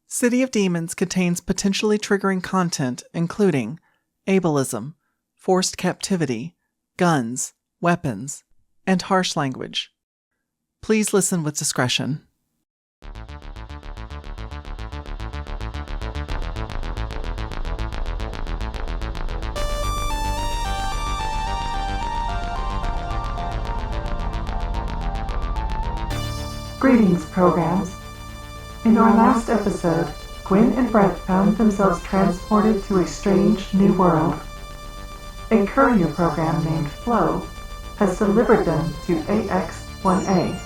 City of Demons contains potentially triggering content including ableism, forced captivity, guns, weapons, and harsh language. Please listen with discretion. Greetings, programs. In our last episode, Gwen and Brett found themselves transported to a strange new world. A courier program named Flo has delivered them to AX-1A,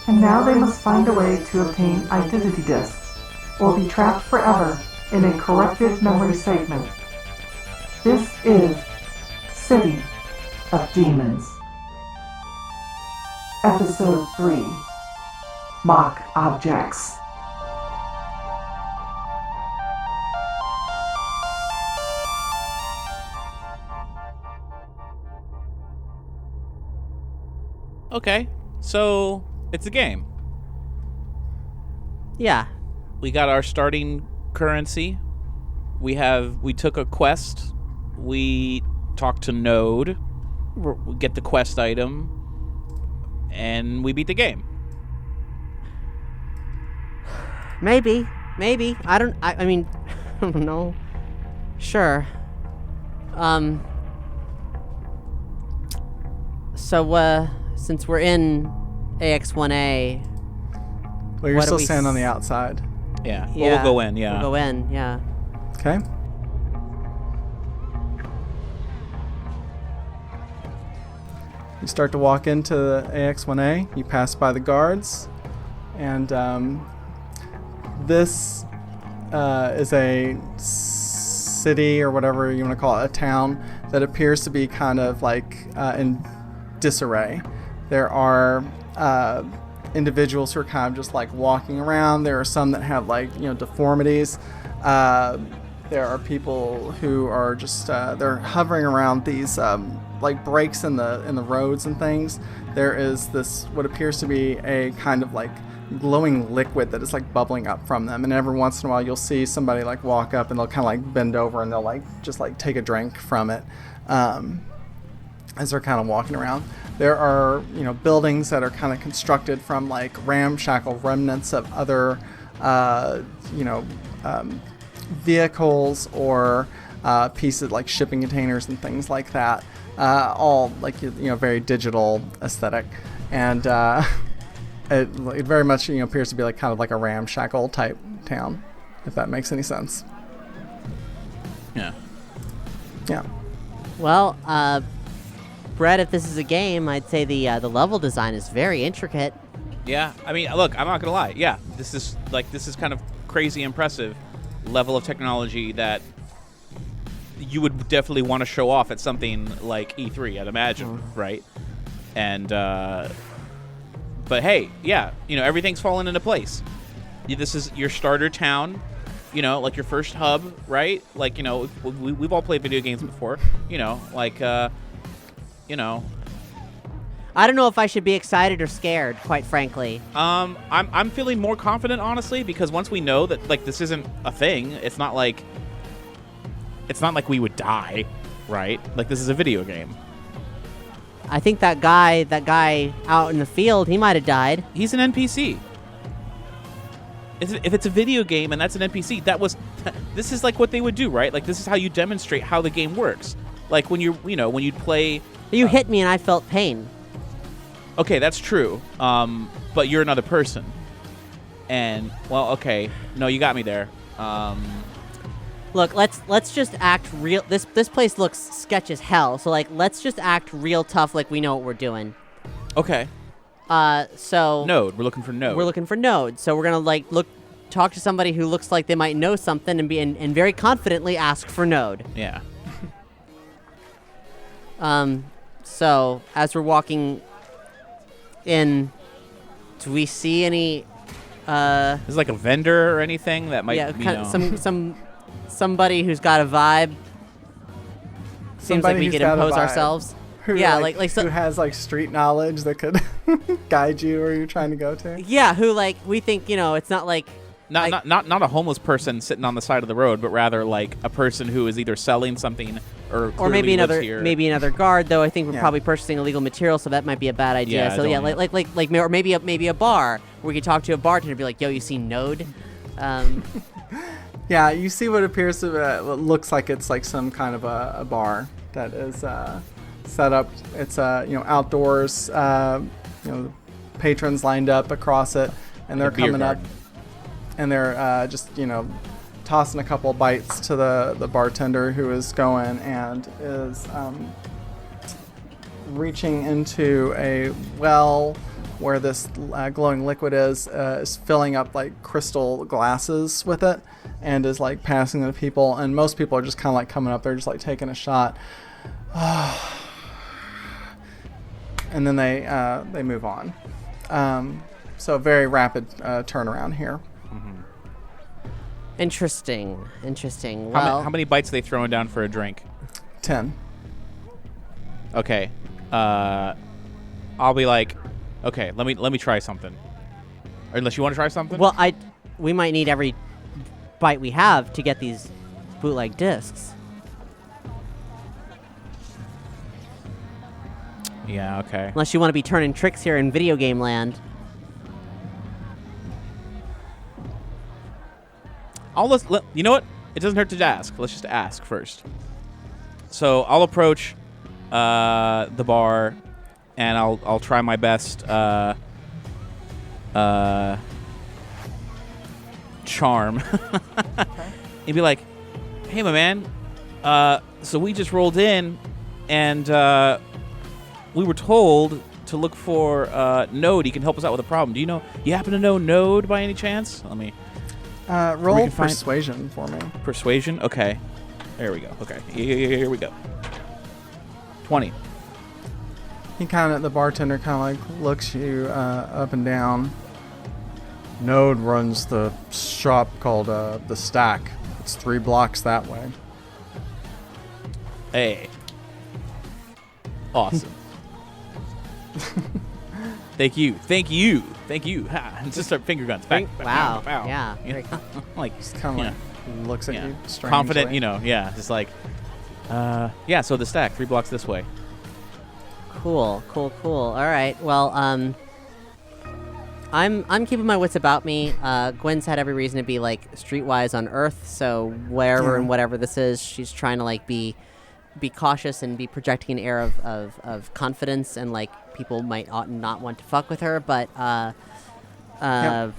and now they must find a way to obtain identity discs, or be trapped forever in a corrupted memory segment. This is City of Demons. Episode 3. Mock Objects. Okay, so it's a game. Yeah. We got our starting currency. We took a quest. We talked to Node. We get the quest item, and we beat the game. Maybe. I mean, I don't know. Sure. So, since we're in AX-1A... Well, you're still standing on the outside. Yeah. Well, we'll go in, yeah. We'll go in, yeah. Okay. You start to walk into the AX-1A. You pass by the guards. And this is a city, or whatever you want to call it, a town that appears to be kind of like in disarray. There are individuals who are kind of just like walking around. There are some that have deformities. There are people who are just they're hovering around these like breaks in the roads and things. There is this what appears to be a kind of like glowing liquid that is like bubbling up from them, and every once in a while you'll see somebody like walk up and they'll kind of like bend over and they'll like just like take a drink from it as they're kind of walking around. There are buildings that are kind of constructed from like ramshackle remnants of other vehicles or pieces like shipping containers and things like that, all like very digital aesthetic, and it very much appears to be like kind of like a ramshackle type town, if that makes any sense. Yeah. Well, Brett, if this is a game, I'd say the level design is very intricate. Yeah, I mean, look, I'm not gonna lie. Yeah, this is kind of crazy impressive level of technology that you would definitely want to show off at something like E3, I'd imagine, right? And but hey, yeah, everything's fallen into place. This is your starter town, like your first hub, right? Like, we've all played video games before, I don't know if I should be excited or scared, quite frankly. I'm feeling more confident, honestly, because once we know that like this isn't a thing, it's not like we would die, right? Like, this is a video game. I think that guy out in the field, he might have died. He's an NPC. If it's a video game and that's an NPC, this is like what they would do, right? Like, this is how you demonstrate how the game works. Like when when you'd play. You hit me and I felt pain. Okay, that's true. But you're another person. And well, okay, no, you got me there. Look, let's just act real. This place looks sketch as hell. So like, let's just act real tough, like we know what we're doing. Okay. So Node. We're looking for Node. We're looking for Node. So we're gonna talk to somebody who looks like they might know something and very confidently ask for Node. Yeah. So as we're walking in, do we see any? Is like a vendor or anything that might be somebody who's got a vibe. Seems like we could impose ourselves. Who, yeah, who has like street knowledge that could guide you where you're trying to go to. Yeah, who we think it's not like Not a homeless person sitting on the side of the road, but rather like a person who is either selling something or maybe lives here. another guard. Though I think we're Yeah. probably purchasing illegal material, so that might be a bad idea. Yeah, So yeah, don't- or maybe a bar where we could talk to a bartender and be like, "Yo, you see Node?" Yeah, you see what appears to what looks like it's like some kind of a bar that is set up. It's outdoors. Patrons lined up across it, and they're Like a beer coming up, garden. and they're just tossing a couple bites to the bartender who is going and is reaching into a well where this glowing liquid is filling up like crystal glasses with it, and is like passing them to people, and most people are just kind of like coming up, they're just like taking a shot, and then they move on. So very rapid turnaround here. Interesting. How Well, many bites are they throwing down for a drink? 10. Okay. I'll be like, okay, let me try something. Or unless you want to try something? well, we might need every bite we have to get these bootleg discs. Yeah, okay. Unless you want to be turning tricks here in video game land. You know what? It doesn't hurt to ask. Let's just ask first. So I'll approach the bar, and I'll try my best charm, and be like, "Hey, my man. So we just rolled in, and we were told to look for Node. He can help us out with a problem. Do you happen to know Node by any chance? Let me." Roll can find- persuasion for me. Persuasion? Okay. There we go. Okay. Here we go. 20. The bartender kind of like looks you up and down. Node runs the shop called the Stack. It's 3 blocks that way. Hey. Awesome. Thank you. Ha. And just start finger guns. Bang, bang, Wow. bang, bang. Yeah. You know? Like, Kind of yeah. like looks at Yeah. you strangely. Confident, yeah. Just like, so the Stack, 3 blocks this way. Cool. All right. Well, I'm keeping my wits about me. Gwen's had every reason to be like streetwise on Earth, so wherever Yeah. and whatever this is, she's trying to like be cautious and be projecting an air of confidence, and like people ought not want to fuck with her. But we'll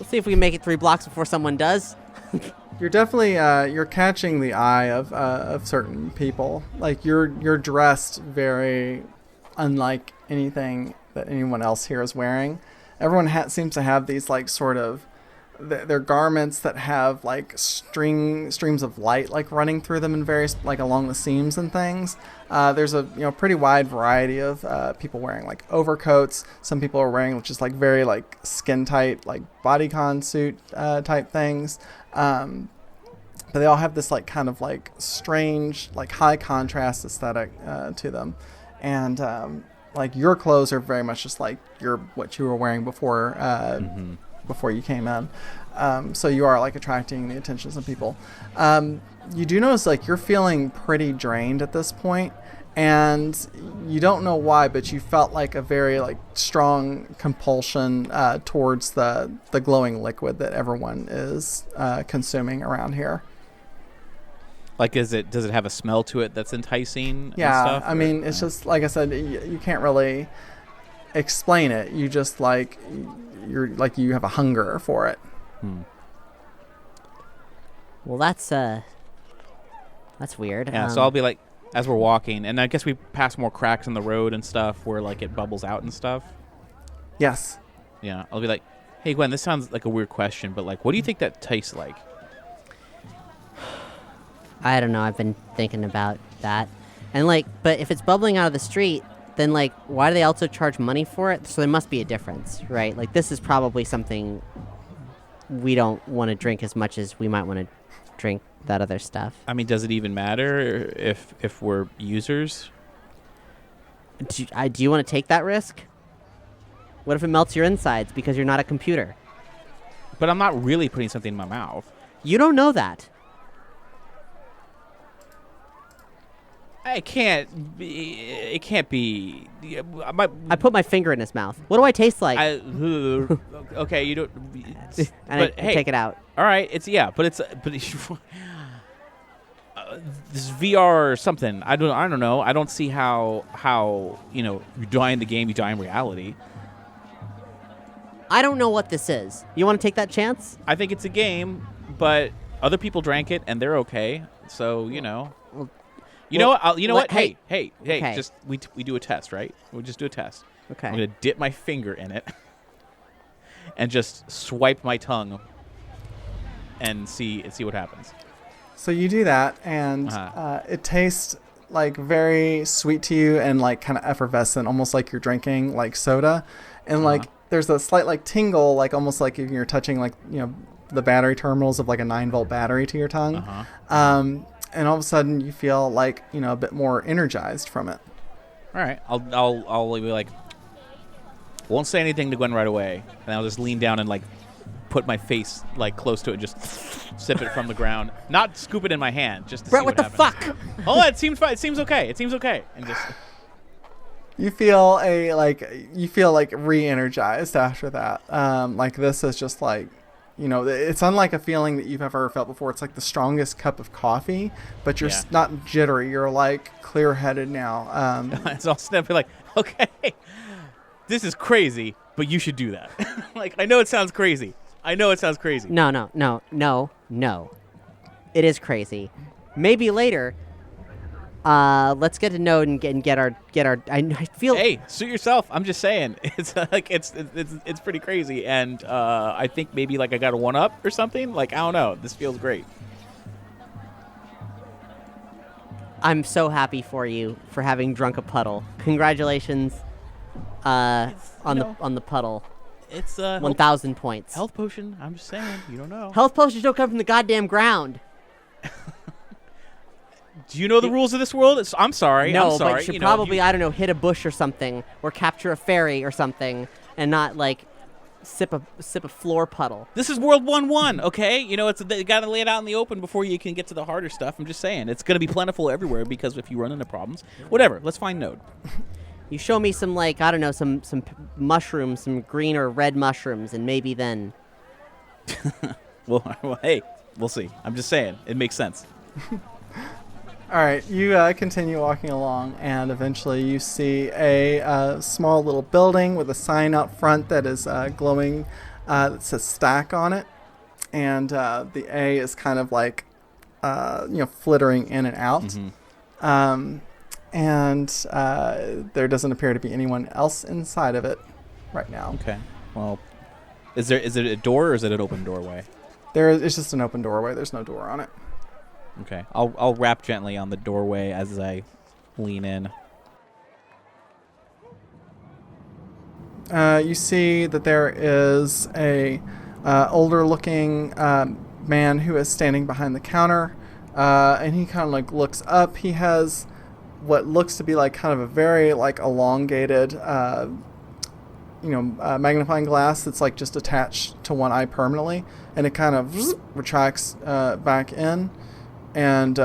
see if we can make it 3 blocks before someone does. You're definitely you're catching the eye of certain people. Like you're dressed very unlike anything that anyone else here is wearing. Everyone seems to have these like sort of they're garments that have like streams of light like running through them in various like along the seams and things. There's a pretty wide variety of people wearing like overcoats. Some people are wearing just like very like skin tight like bodycon suit type things. But they all have this like kind of like strange like high contrast aesthetic to them, and like your clothes are very much just like what you were wearing before before you came in. So you are like attracting the attention of some people. You do notice like you're feeling pretty drained at this point, and you don't know why, but you felt like a very like strong compulsion towards the glowing liquid that everyone is consuming around here. Like, does it have a smell to it that's enticing? Yeah, and stuff, I mean, it's just like I said, you can't really explain it. You just like you have a hunger for it. Well, that's weird. Yeah, so I'll be like, as we're walking, and I guess we pass more cracks in the road and stuff where like it bubbles out and stuff. Yes. Yeah, I'll be like, hey Gwen, this sounds like a weird question, but like, what do you think that tastes like? I don't know. I've been thinking about that, and like, but if it's bubbling out of the street, then like, why do they also charge money for it? So there must be a difference, right? Like, this is probably something we don't want to drink as much as we might want to drink that other stuff. I mean, does it even matter if we're users? Do you want to take that risk? What if it melts your insides because you're not a computer? But I'm not really putting something in my mouth. You don't know that. It can't be. I put my finger in his mouth. What do I taste like? Okay, you don't. And I take it out. All right, but this VR or something. I don't know. I don't see how you die in the game, you die in reality. I don't know what this is. You want to take that chance? I think it's a game, but other people drank it and they're okay. So You know what? Hey, Okay. just we do a test, right? We just do a test. Okay. I'm gonna dip my finger in it and just swipe my tongue and see what happens. So you do that, and it tastes like very sweet to you and like kind of effervescent, almost like you're drinking like soda, and like there's a slight like tingle, like almost like if you're touching like the battery terminals of like a 9-volt battery to your tongue. And all of a sudden you feel like a bit more energized from it. All right, I'll be like, won't say anything to Gwen right away, and I'll just lean down and like put my face like close to it, and just sip it from the ground, not scoop it in my hand, just to Brett, see what what the happens. fuck? Oh, it seems fine. It seems okay. It seems okay, and just. You feel re-energized after that. Like this is just like. It's unlike a feeling that you've ever felt before. It's like the strongest cup of coffee, but you're not jittery. You're like clear-headed now. It's all snappy like, okay, this is crazy, but you should do that. Like, I know it sounds crazy. No. It is crazy. Maybe later. Let's get to know and get our. I feel. Hey, suit yourself. I'm just saying, it's like it's pretty crazy, and I think maybe like I got a 1-up or something. Like I don't know. This feels great. I'm so happy for you for having drunk a puddle. Congratulations, on the puddle. It's 1,000 points. Health potion. I'm just saying. You don't know. Health potions don't come from the goddamn ground. Do you know the rules of this world? I'm sorry. No, I'm sorry. but you should probably, I don't know, hit a bush or something, or capture a fairy or something, and not like sip a floor puddle. This is World 1-1, okay? You got to lay it out in the open before you can get to the harder stuff. I'm just saying, it's going to be plentiful everywhere because if you run into problems, whatever. Let's find Node. You show me some some mushrooms, some green or red mushrooms, and maybe then. Well, hey, we'll see. I'm just saying, it makes sense. All right, you continue walking along, and eventually you see a small little building with a sign out front that is glowing that says stack on it, and the A is kind of like flittering in and out. Mm-hmm. And there doesn't appear to be anyone else inside of it right now. Okay. Well, is it a door or is it an open doorway? It's just an open doorway. There's no door on it. Okay. I'll rap gently on the doorway as I lean in. You see that there is a older-looking man who is standing behind the counter, and he kind of like looks up. He has what looks to be like kind of a very like elongated, magnifying glass that's like just attached to one eye permanently, and it kind of retracts back in, and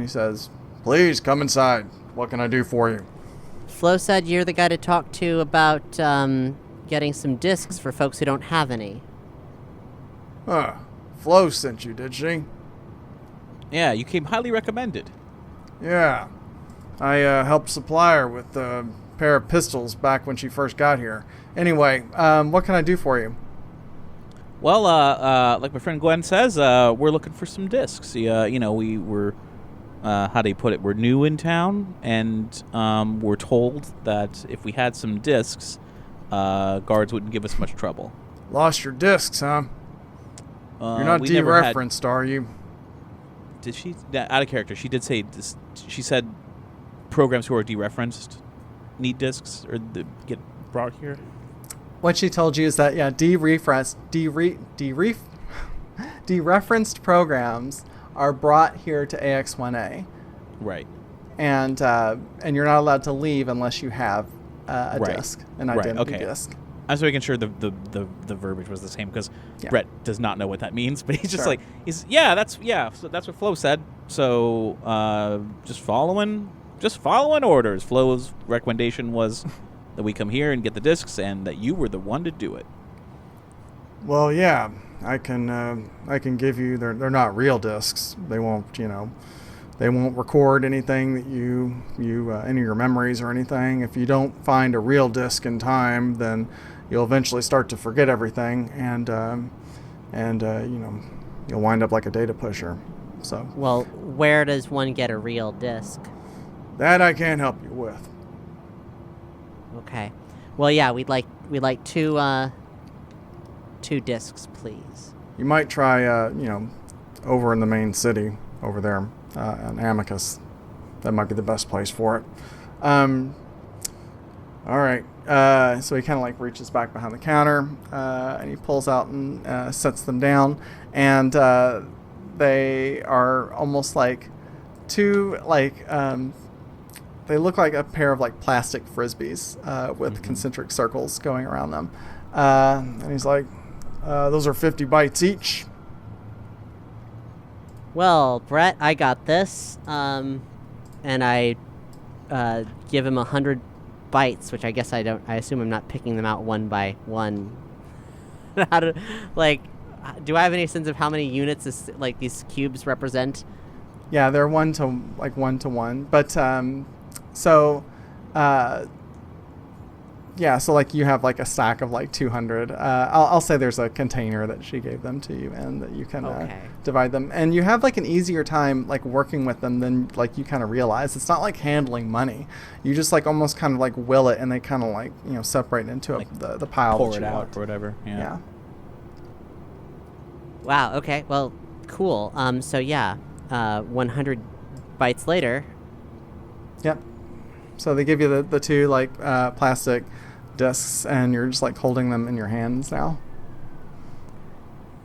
he says, "Please come inside. What can I do for you?" Flo said you're the guy to talk to about getting some discs for folks who don't have any. Flo sent you, did she? Yeah, you came highly recommended. Yeah. I helped supply her with a pair of pistols back when she first got here. Anyway, what can I do for you? Well, like my friend Gwen says, we're looking for some discs. We were... how do you put it? We're new in town, and we're told that if we had some discs, guards wouldn't give us much trouble. Lost your discs, huh? You're not dereferenced, are you? Did she? Out of character, she did say this. She said programs who are dereferenced need discs or get brought here. What she told you is that, dereferenced programs are brought here to AX1A. Right. And you're not allowed to leave unless you have a right. disc, an identity okay. disc. I'm just making sure the verbiage was the same because Yeah. Brett does not know what that means, but he's just Sure. so that's what Flo said. So just following orders. Flo's recommendation was that we come here and get the discs, and that you were the one to do it. Well, yeah, I can give you. They're not real discs. They won't, they won't record anything that you any of your memories or anything. If you don't find a real disc in time, then you'll eventually start to forget everything, and you'll wind up like a data pusher. So Well, where does one get a real disc? that I can't help you with. Okay. Well, yeah, we'd like two discs, please. You might try, over in the main city over there, in Amicus. That might be the best place for it. All right. So he kind of like reaches back behind the counter, and he pulls out and sets them down, and they are almost like two they look like a pair of like plastic frisbees with concentric circles going around them. And he's like, those are 50 bytes each. Well, Brett, I got this. And I give him 100 bytes, which I guess I assume I'm not picking them out one by one. Do I have any sense of how many units these cubes represent? Yeah, they're one to one. But so like you have like a stack of like 200. I'll say there's a container that she gave them to you, and that you can divide them. And you have like an easier time like working with them than like you kind of realize. It's not like handling money. You just like almost kind of like will it, and they kind of like separate into the pile. Pour that it you out want. or whatever. Yeah. Wow. Okay. Well, cool. 100 bytes later. Yep. So they give you the two like plastic discs, and you're just like holding them in your hands now.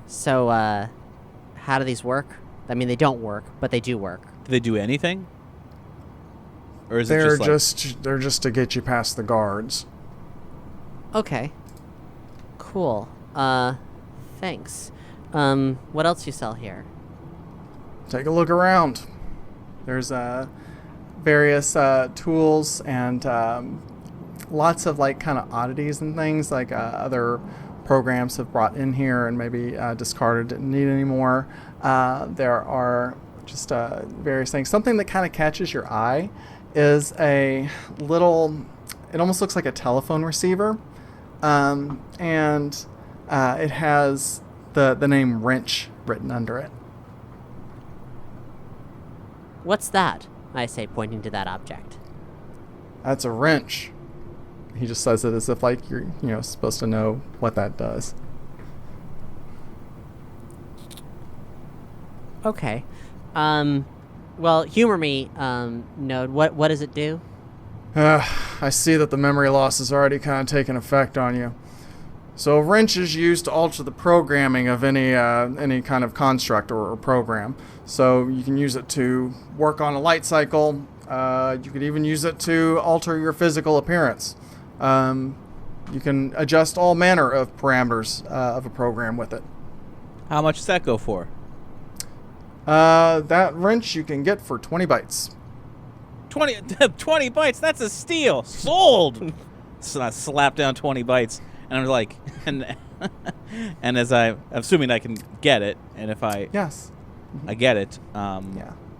So, how do these work? I mean, they don't work, but they do work. Do they do anything? Or is They're it just they're just to get you past the guards. Okay. Cool. Thanks. What else you sell here? Take a look around. There's various tools and lots of like kind of oddities and things like other programs have brought in here and maybe discarded, didn't need anymore. There are just various things. Something that kind of catches your eye is a little, it almost looks like a telephone receiver, and it has the name Wrench written under it. What's that? I say, pointing to that object. That's a wrench. He just says it as if like you're supposed to know what that does. Okay. Well, humor me, Node. What does it do? I see that the memory loss has already kind of taken effect on you. So a wrench is used to alter the programming of any kind of construct or program. So you can use it to work on a light cycle. You could even use it to alter your physical appearance. You can adjust all manner of parameters of a program with it. How much does that go for? That wrench you can get for 20 bytes. 20 bytes? That's a steal. Sold! So I slap down 20 bytes. And I'm like, and as I'm assuming I can get it, and if I get it,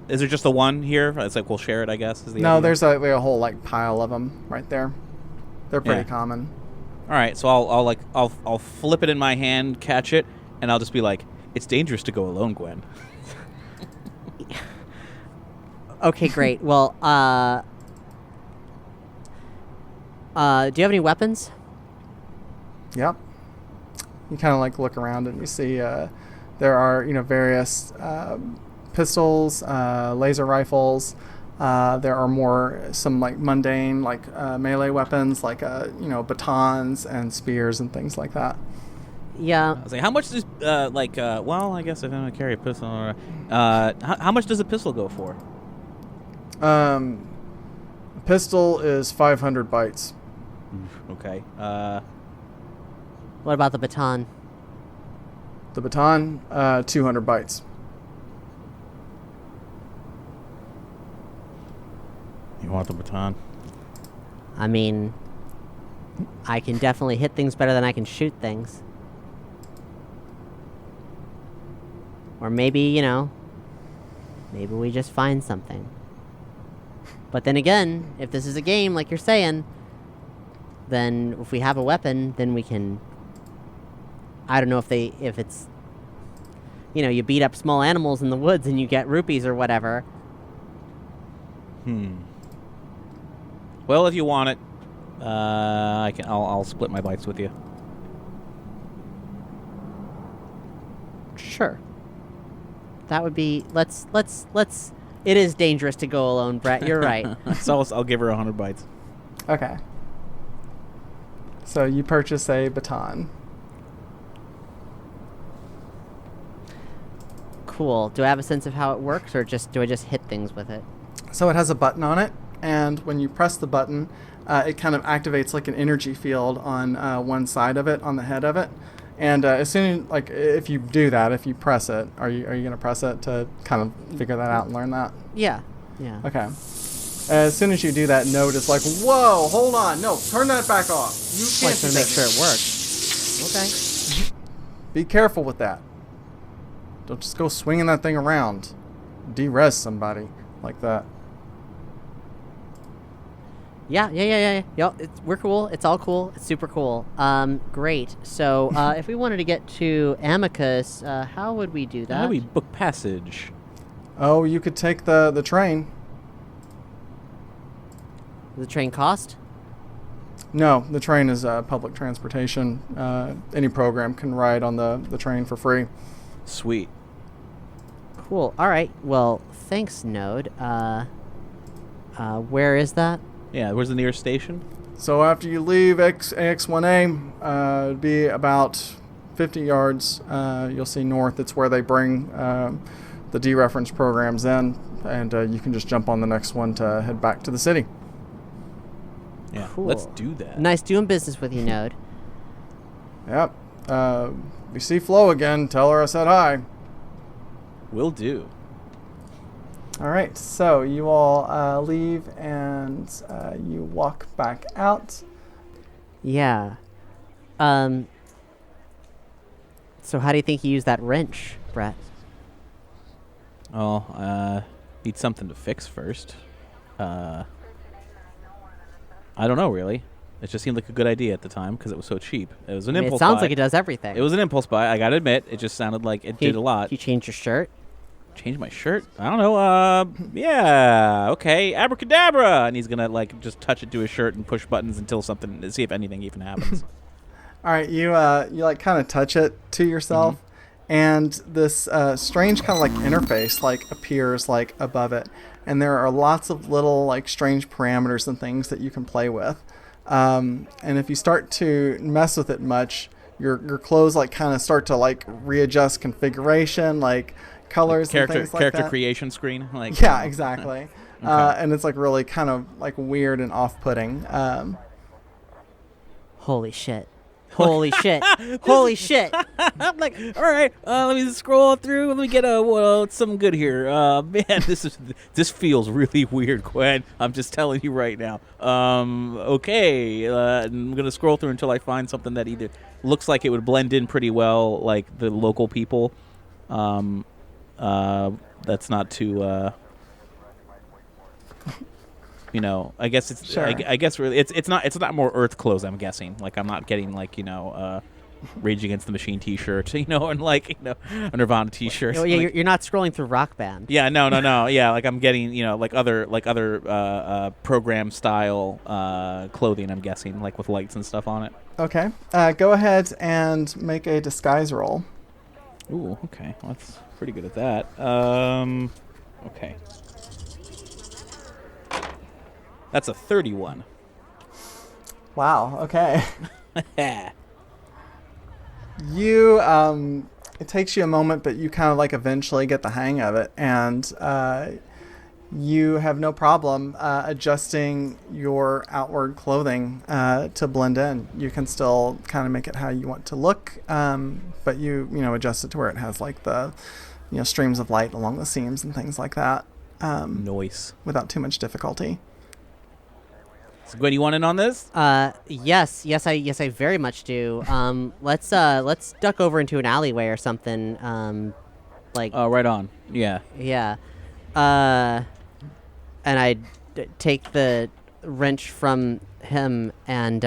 is there just the one here? It's like we'll share it, I guess. Is the idea? There's a whole like pile of them right there. They're pretty common. All right, so I'll flip it in my hand, catch it, and I'll just be like, it's dangerous to go alone, Gwen. Okay, great. Well, do you have any weapons? Yep. You kind of like look around and you see there are various pistols, laser rifles. There are some like mundane like melee weapons like batons and spears and things like that. Yeah. I was like, how much does well, I guess if I'm gonna carry a pistol, how much does a pistol go for? A pistol is 500 bytes. Okay. What about the baton? The baton, 200 bytes. You want the baton? I mean, I can definitely hit things better than I can shoot things. Or maybe, maybe we just find something. But then again, if this is a game, like you're saying, then if we have a weapon, then we can... I don't know if it's... you beat up small animals in the woods and you get rupees or whatever. Well, if you want it, I'll split my bytes with you. Sure. That would be... Let's... It is dangerous to go alone, Brett. You're right. So I'll give her 100 bytes. Okay. So you purchase a baton. Cool. Do I have a sense of how it works, or do I just hit things with it? So it has a button on it, and when you press the button, it kind of activates like an energy field on one side of it, on the head of it. And as soon as, if you do that, if you press it, are you going to press it to kind of figure that out and learn that? Yeah. Okay. As soon as you do that, Node is like, whoa, hold on, no, turn that back off. You can't to make sure it works. Okay. Be careful with that. Don't just go swinging that thing around. De-res somebody like that. Yeah. We're cool. It's all cool. It's super cool. Great. So, if we wanted to get to Amicus, how would we do that? How do we book passage? Oh, you could take the train. Does the train cost? No, the train is public transportation. Any program can ride on the train for free. Sweet. Cool. All right. Well, thanks, Node. Where is that? Yeah, where's the nearest station? So after you leave AX1A, it'd be about 50 yards. You'll see north. It's where they bring the dereference programs in, and you can just jump on the next one to head back to the city. Yeah, Cool. let's do that. Nice doing business with you, Node. Yep. If you see Flo again, tell her I said hi. Will do. All right, so you all leave and you walk back out. Yeah. So how do you think you use that wrench, Brett? Oh, need something to fix first. I don't know, really. It just seemed like a good idea at the time because it was so cheap. It was an impulse buy. It sounds like it does everything. It was an impulse buy. I gotta admit, it just sounded like it did a lot. You changed your shirt? Change my shirt? I don't know. Yeah, okay. Abracadabra! And he's gonna just touch it to his shirt and push buttons until something, see if anything even happens. All right, you kind of touch it to yourself, and this strange kind of interface appears above it, and there are lots of little strange parameters and things that you can play with. And if you start to mess with it much, your clothes kind of start to readjust configuration, colors and things like character that. creation screen. Yeah, exactly. Okay. And it's really kind of weird and off-putting. Holy shit. Holy shit. Holy shit. I'm like, all right, let me scroll through. Let me get something good here. Man, this feels really weird, Gwen. I'm just telling you right now. Okay, I'm gonna scroll through until I find something that either looks like it would blend in pretty well, like the local people. That's not too. I guess it's. Sure. I guess really, it's not more Earth clothes. I'm guessing. I'm not getting Rage Against the Machine T-shirt, and a Nirvana T-shirt. Oh, yeah, you're not scrolling through Rock Band. Yeah, no. Yeah, I'm getting other program style clothing. I'm guessing with lights and stuff on it. Okay. Go ahead and make a disguise roll. Ooh, okay. Well, that's pretty good at that. Okay. That's a 31. Wow. Okay. You it takes you a moment, but you kind of eventually get the hang of it, and you have no problem adjusting your outward clothing to blend in. You can still kind of make it how you want to look, but you adjust it to where it has like the streams of light along the seams and things like that. Noise. Without too much difficulty. So Gwen, you want in on this? Yes, I very much do. Let's duck over into an alleyway or something. Oh, right on. Yeah. Yeah. And I take the wrench from him and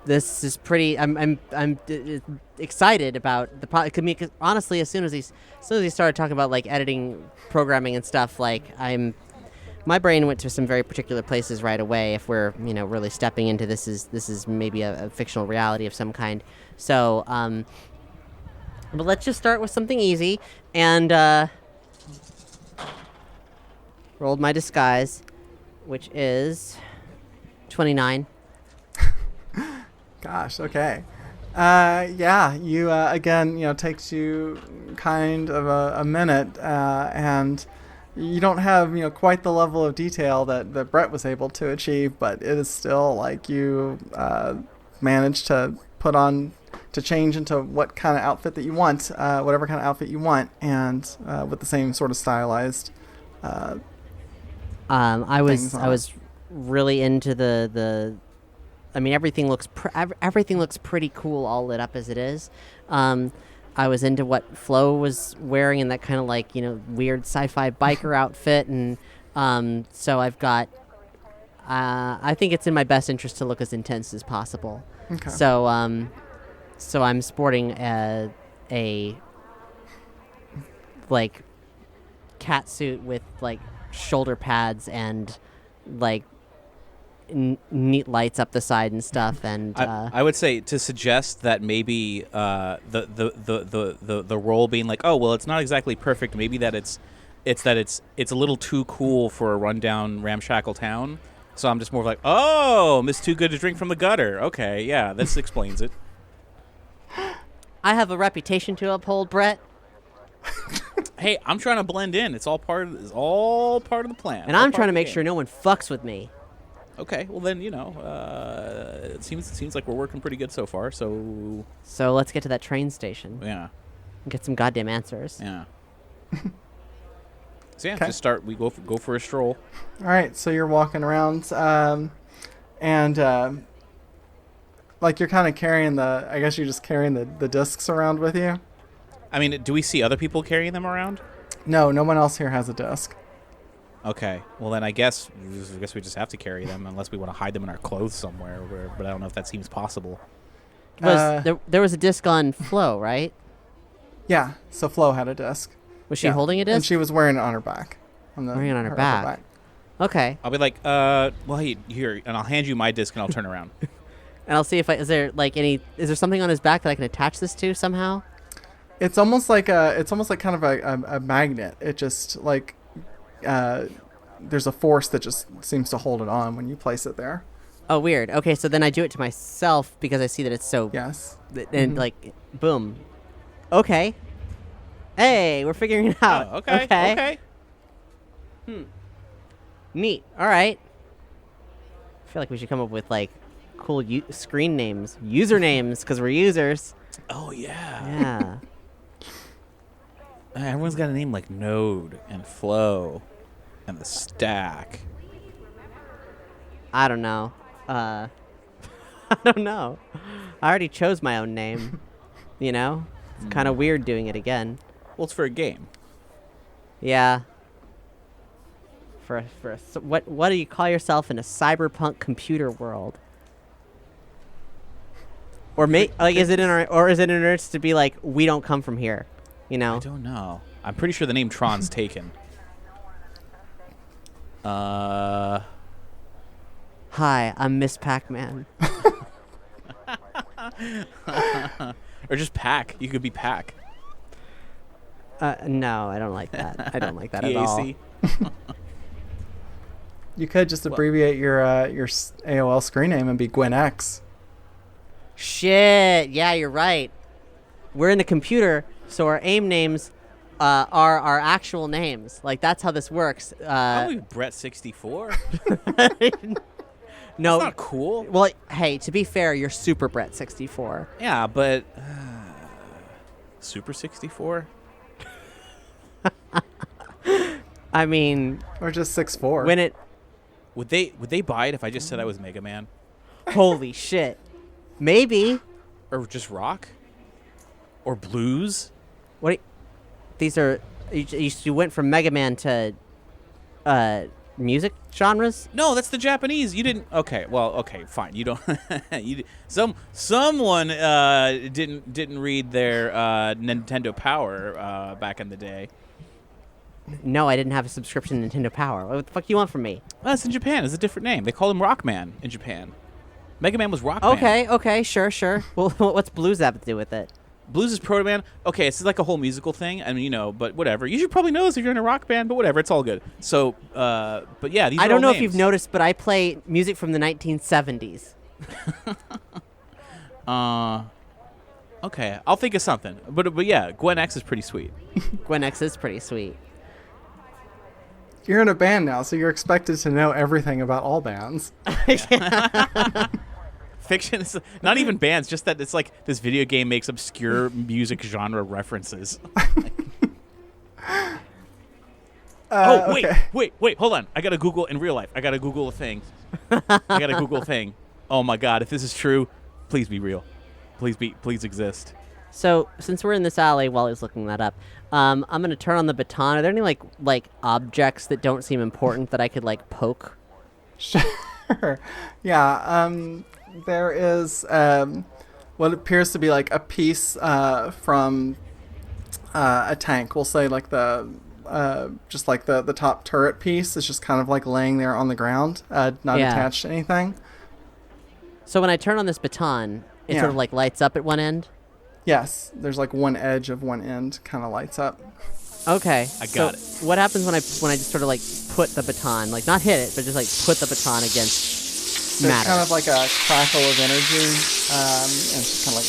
this is pretty. I'm excited about the because honestly, as soon as he started talking about like editing, programming, and stuff, like my brain went to some very particular places right away. If we're really stepping into this is maybe a fictional reality of some kind. So but let's just start with something easy and rolled my disguise, which is 29. Gosh, okay. Yeah, you, again, takes you kind of a minute, and you don't have, quite the level of detail that Brett was able to achieve, but it is still like you managed to change into what kind of outfit that you want, whatever kind of outfit you want, and with the same sort of stylized I was really into the I mean, everything looks pretty cool, all lit up as it is. I was into what Flo was wearing in that kind of like weird sci-fi biker outfit, and so I've got. I think it's in my best interest to look as intense as possible. Okay. So I'm sporting a like cat suit with like shoulder pads and like neat lights up the side and stuff, and I would say to suggest that maybe the role being like, oh well, it's not exactly perfect. Maybe that it's a little too cool for a rundown ramshackle town. So I'm just more like, oh, Miss Too Good to Drink from the Gutter. Okay, yeah, this explains it. I have a reputation to uphold, Brett. Hey, I'm trying to blend in. It's all part of the plan. And I'm trying to make sure no one fucks with me. Okay, well then, it seems like we're working pretty good so far. So let's get to that train station. Yeah. And get some goddamn answers. Yeah. So yeah, Okay. just start. We go for a stroll. All right, so you're walking around, and like you're kind of carrying I guess you're just carrying the discs around with you. I mean, do we see other people carrying them around? No one else here has a disc. Okay, well then I guess we just have to carry them unless we want to hide them in our clothes somewhere. But I don't know if that seems possible. There was a disc on Flo, right? Yeah, so Flo had a disc. Was she holding a disc? And she was wearing it on her back. Wearing it on her back. Okay. I'll be like, well, hey, here, and I'll hand you my disc and I'll turn around. And I'll see if is there something on his back that I can attach this to somehow? It's almost like kind of a magnet. It just like there's a force that just seems to hold it on when you place it there. Oh, weird. Okay, so then I do it to myself because I see that it's so. Yes. And like, boom. Okay. Hey, we're figuring it out. Oh, okay. Neat. All right. I feel like we should come up with like cool screen names, usernames, because we're users. Oh yeah. Yeah. Everyone's got a name like Node and Flow and the Stack. I don't know. I don't know. I already chose my own name. It's kind of weird doing it again. Well, it's for a game. Yeah. What do you call yourself in a cyberpunk computer world? Or is it in earnest to be like, we don't come from here? I don't know. I'm pretty sure the name Tron's taken. Hi, I'm Miss Pac-Man. Or just Pac. You could be Pac. No, I don't like that. I don't like that at all. You could just abbreviate your AOL screen name and be Gwen X. Shit. Yeah, you're right. We're in the computer, so our AIM names are our actual names. Like that's how this works. Probably Brett 64. No, That's not cool. well, hey, to be fair, you're Super Brett 64. Yeah, but Super 64. I mean, Or just 6'4". when it, Would they buy it if I just said I was Mega Man, holy shit, maybe. or just rock, or blues? What? These are you went from Mega Man to music genres. No, that's the Japanese. You didn't. Okay, well, okay, fine. You don't. Someone didn't read their Nintendo Power back in the day. No, I didn't have a subscription to Nintendo Power. What the fuck do you want from me? Well, that's in Japan. It's a different name. They call him Rockman in Japan. Mega Man was Rockman. Okay, sure. Well, what's blues have to do with it? Blues is Proto Man. Okay, it's like a whole musical thing. I mean, but whatever. You should probably know this if you're in a rock band, but whatever. It's all good. So, but yeah, these are I don't all know names. if you've noticed, but I play music from the 1970s. Okay, I'll think of something. But yeah, Gwen X is pretty sweet. Gwen X is pretty sweet. You're in a band now, so you're expected to know everything about all bands. Fiction is not even bands, just that it's like this video game makes obscure music genre references. Okay. Wait, hold on. I gotta Google in real life. I gotta Google a thing. Oh my god, if this is true, please be real. Please exist. So, since we're in this alley while he's looking that up, I'm gonna turn on the baton. Are there any like objects that don't seem important that I could like poke? Sure. Yeah. There is what appears to be like a piece from a tank. We'll say like just like the top turret piece is just kind of like laying there on the ground, not attached to anything. So when I turn on this baton, it sort of like lights up at one end. Yes, there's like one edge of one end kind of lights up. Okay. I got it. What happens when I just sort of like put the baton, like not hit it, but just like put the baton against There's matter? kind of like a crackle of energy, and it's just kind of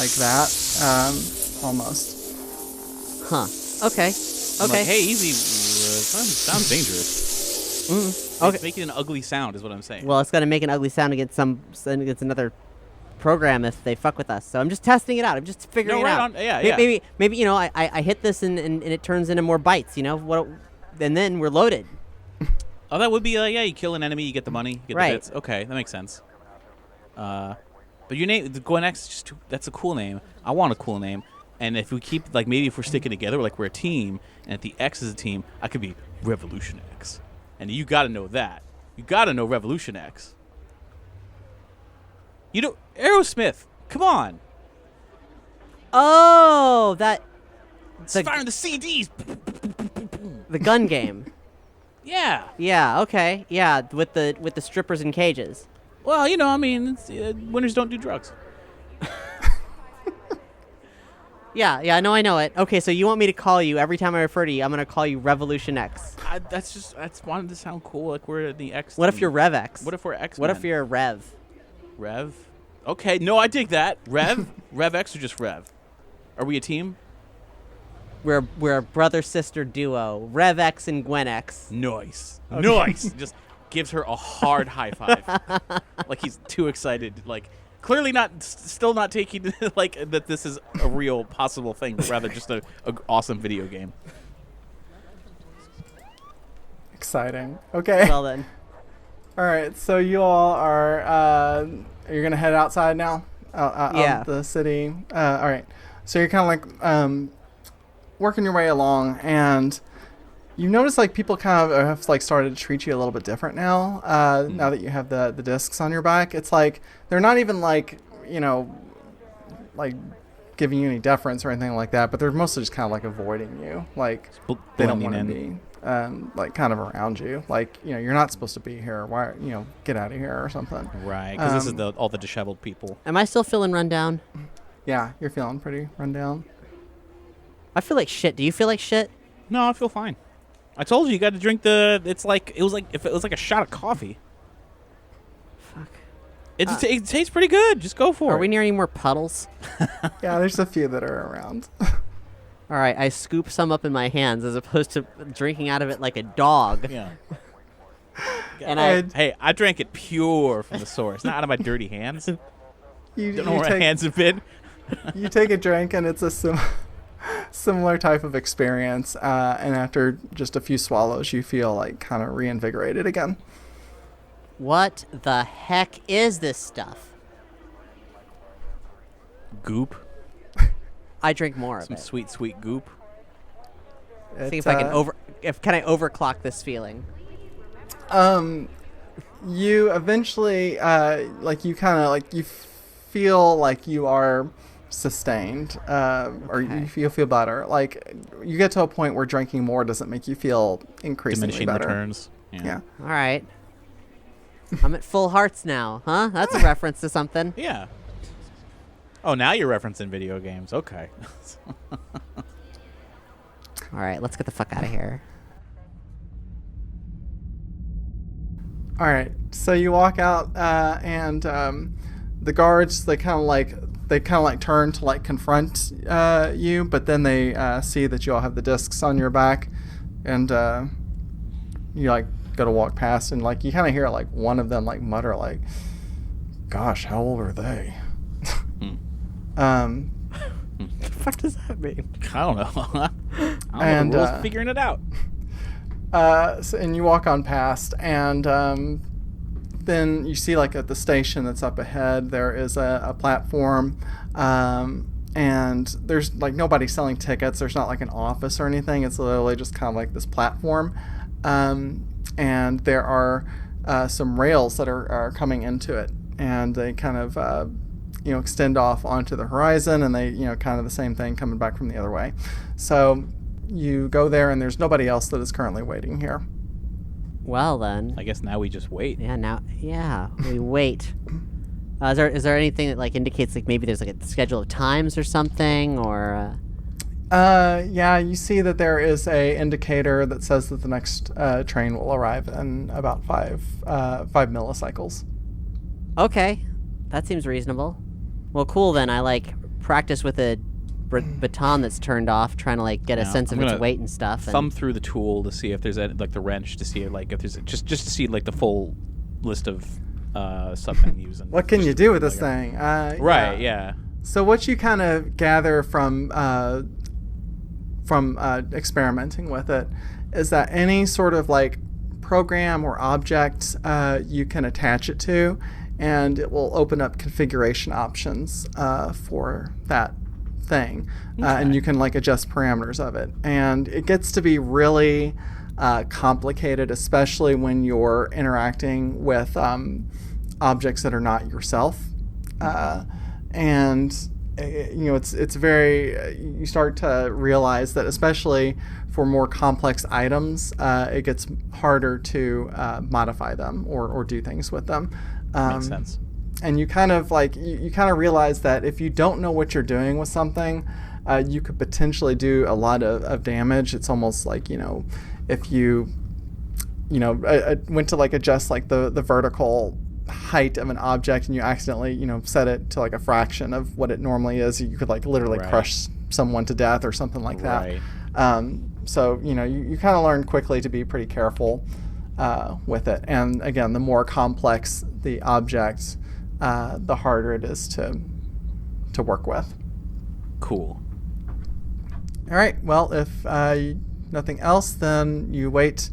like that, almost. Huh. Okay. I'm Okay. like, hey, easy. Sounds dangerous. Okay. It's making an ugly sound, is what I'm saying. Well, it's gonna make an ugly sound against another program if they fuck with us. So I'm just testing it out. I'm just figuring it out. Yeah. Maybe I hit this and it turns into more bites. And then we're loaded. Oh, that would be you kill an enemy, you get the money, you get Right. the bits. Okay, that makes sense. But your name, the Gwen X, that's a cool name. I want a cool name. And if we keep maybe if we're sticking together, like we're a team, and if the X is a team, I could be Revolution X. And you got to know that. You got to know Revolution X. Aerosmith. Come on. Oh, It's firing the CDs. the gun game. Yeah. Yeah. Okay. Yeah. With the strippers in cages. Well, winners don't do drugs. Yeah. I know it. Okay. So you want me to call you every time I refer to you? I'm gonna call you Revolution X. That's wanted to sound cool, like we're the X. What if team. you're Rev X? What if we're X? What if you're a Rev? Rev? Okay, no, I dig that. Rev? Rev X or just Rev? Are we a team? We're a brother sister duo. Rev X and Gwen X. Nice. Okay. Nice. Just gives her a hard high five. Like he's too excited. Like clearly still not taking like that this is a real possible thing, but rather just a awesome video game. Exciting. Okay. Well then. All right. So you all are you're gonna head outside now. Yeah. Of the city. All right. So you're kind of like working your way along, and you notice like people kind of have like started to treat you a little bit different now. Now that you have the discs on your back, it's like they're not even like like giving you any deference or anything like that, but they're mostly just kind of like avoiding you. Like they don't want to be like kind of around you. Like you're not supposed to be here. Why get out of here or something. Right, because this is all the disheveled people. Am I still feeling run down? Yeah, you're feeling pretty run down. I feel like shit. Do you feel like shit? No, I feel fine. I told you got to drink it was like a shot of coffee. Fuck. It tastes pretty good. Just go for it. Are we near any more puddles? Yeah, there's a few that are around. All right, I scoop some up in my hands as opposed to drinking out of it like a dog. Yeah. And I drank it pure from the source, not out of my dirty hands. You Don't know where my hands have been. You take a drink, and it's a similar type of experience. And after just a few swallows, you feel like kind of reinvigorated again. What the heck is this stuff? Goop. I drink more of Some it. sweet, sweet goop. See if I can can I overclock this feeling? You eventually, you feel like you are sustained, or you feel better. Like, you get to a point where drinking more doesn't make you feel increasingly Diminishing better. returns. Yeah. All right. I'm at full hearts now, huh? That's a reference to something. Yeah. Oh, now you're referencing video games. Okay. All right, let's get the fuck out of here. All right. So you walk out, and the guards they kind of like turn to like confront you, but then they see that you all have the discs on your back, and you like go to walk past, and like you kind of hear like one of them like mutter like, "Gosh, how old are they?" What the fuck does that mean? I don't know. I don't And, know the rules, figuring it out. And you walk on past, and then you see like at the station that's up ahead, there is a platform, and there's like nobody selling tickets. There's not like an office or anything. It's literally just kind of like this platform, and there are some rails that are coming into it, and they kind of extend off onto the horizon, and they kind of the same thing coming back from the other way. So you go there, and there's nobody else that is currently waiting here. Well then. I guess now we just wait. Yeah, we wait. Is there anything that like indicates like maybe there's like a schedule of times or something, or? Yeah, you see that there is a indicator that says that the next train will arrive in about 5 millicycles. Okay, that seems reasonable. Well, cool then. I like practice with a baton that's turned off, trying to like get a sense of its weight and stuff. Thumb through the tool to see if there's like the wrench, to see like if there's just to see like the full list of submenus. And What can you do with this thing? Right. Yeah. So what you kind of gather from experimenting with it is that any sort of like program or object you can attach it to, and it will open up configuration options for that thing, and you can like adjust parameters of it, and it gets to be really complicated, especially when you're interacting with objects that are not yourself, and it's very you start to realize that especially for more complex items, it gets harder to modify them or do things with them. Makes sense. And you kind of like you kind of realize that if you don't know what you're doing with something, you could potentially do a lot of damage. It's almost like if you went to like adjust like the vertical height of an object, and you accidentally set it to like a fraction of what it normally is, you could like literally crush someone to death or something like that. So you kind of learn quickly to be pretty careful with it. And again, the more complex the object, the harder it is to work with. Cool. All right. Well, if nothing else, then you wait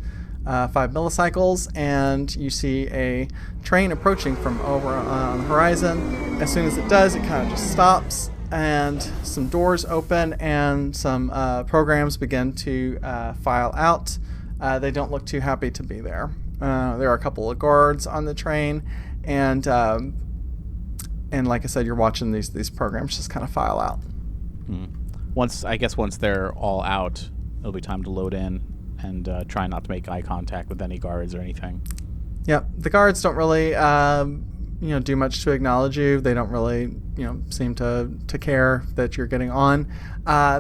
5 millicycles, and you see a train approaching from over on the horizon. As soon as it does, it kind of just stops, and some doors open, and some programs begin to file out. They don't look too happy to be there. There are a couple of guards on the train, and like I said, you're watching these programs just kind of file out. Once they're all out, it'll be time to load in and try not to make eye contact with any guards or anything. Yep, the guards don't really do much to acknowledge you. They don't really seem to care that you're getting on.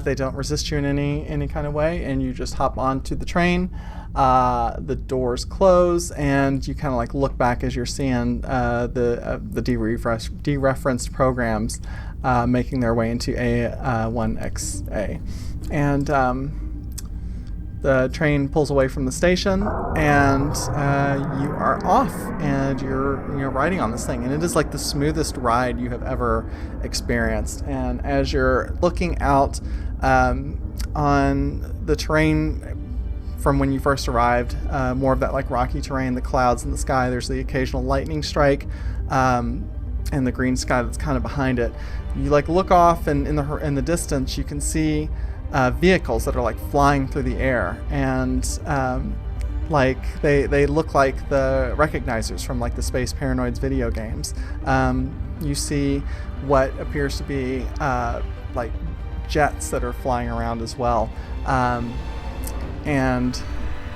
They don't resist you in any kind of way, and you just hop onto the train. The doors close, and you kind of like look back as you're seeing the dereferenced programs making their way into A1XA. And the train pulls away from the station, and you are off, and you're riding on this thing, and it is like the smoothest ride you have ever experienced. And as you're looking out on the terrain from when you first arrived, more of that like rocky terrain, the clouds in the sky, there's the occasional lightning strike, and the green sky that's kind of behind it. You like look off, and in the distance you can see vehicles that are like flying through the air, and like they look like the recognizers from like the Space Paranoids video games. You see what appears to be like jets that are flying around as well, and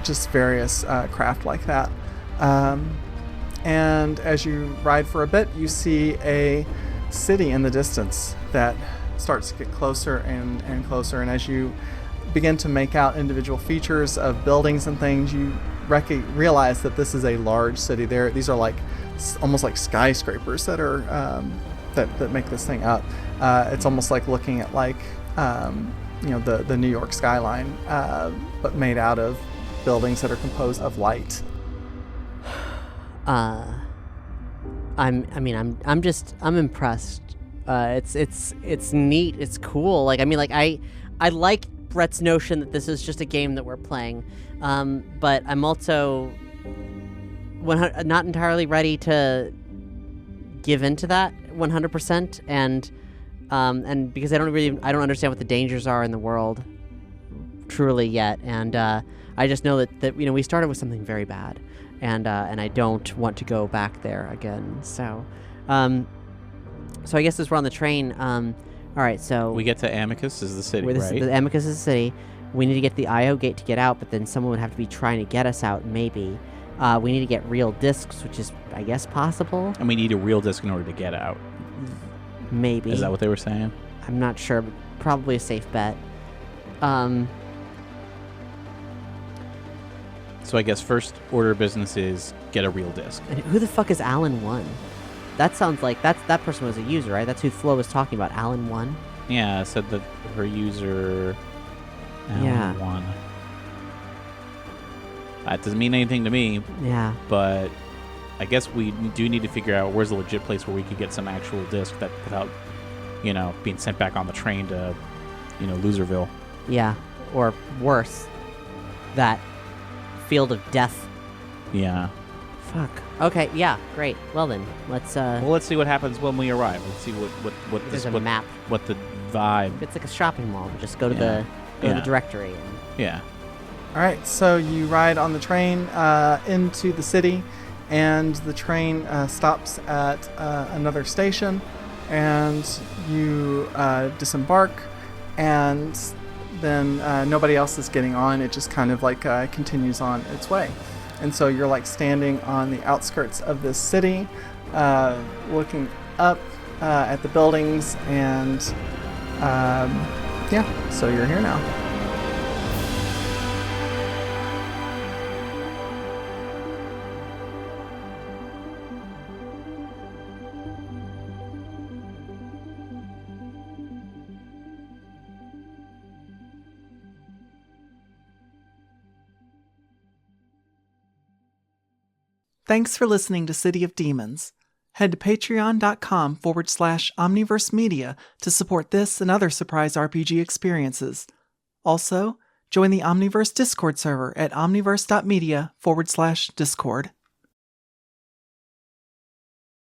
just various craft like that. And as you ride for a bit, you see a city in the distance that starts to get closer and closer, and as you begin to make out individual features of buildings and things, you realize that this is a large city. These are like almost like skyscrapers that are that make this thing up. It's almost like looking at like the New York skyline, but made out of buildings that are composed of light. I'm impressed. It's neat. It's cool. Like, I mean, like I like Brett's notion that this is just a game that we're playing, but I'm also not entirely ready to give into that 100%, and because I don't understand what the dangers are in the world truly yet, and I just know that we started with something very bad, and I don't want to go back there again. So I guess as we're on the train, all right, so we get to Amicus is the city, right? The Amicus is the city. We need to get the IO gate to get out, but then someone would have to be trying to get us out, maybe. We need to get real discs, which is, I guess, possible. And we need a real disc in order to get out. Maybe. Is that what they were saying? I'm not sure, but probably a safe bet. So I guess first order of business is get a real disc. And who the fuck is Alan 1? That sounds like that person was a user, right? That's who Flo was talking about, Alan 1? Yeah, it said that her user, Alan 1. That doesn't mean anything to me. Yeah. But I guess we do need to figure out where's the legit place where we could get some actual disc that without, being sent back on the train to, Loserville. Yeah. Or worse, that field of death. Yeah. Fuck. Okay, yeah, great. Well then, let's see what happens when we arrive. Let's see what map. What the vibe. It's like a shopping mall. Just go to the directory. Yeah. All right, so you ride on the train into the city, and the train stops at another station, and you disembark, and then nobody else is getting on. It just kind of like continues on its way. And so you're like standing on the outskirts of this city, looking up at the buildings, and so you're here now. Thanks for listening to City of Demons. Head to patreon.com/Omniverse Media to support this and other surprise RPG experiences. Also, join the Omniverse Discord server at omniverse.media/Discord.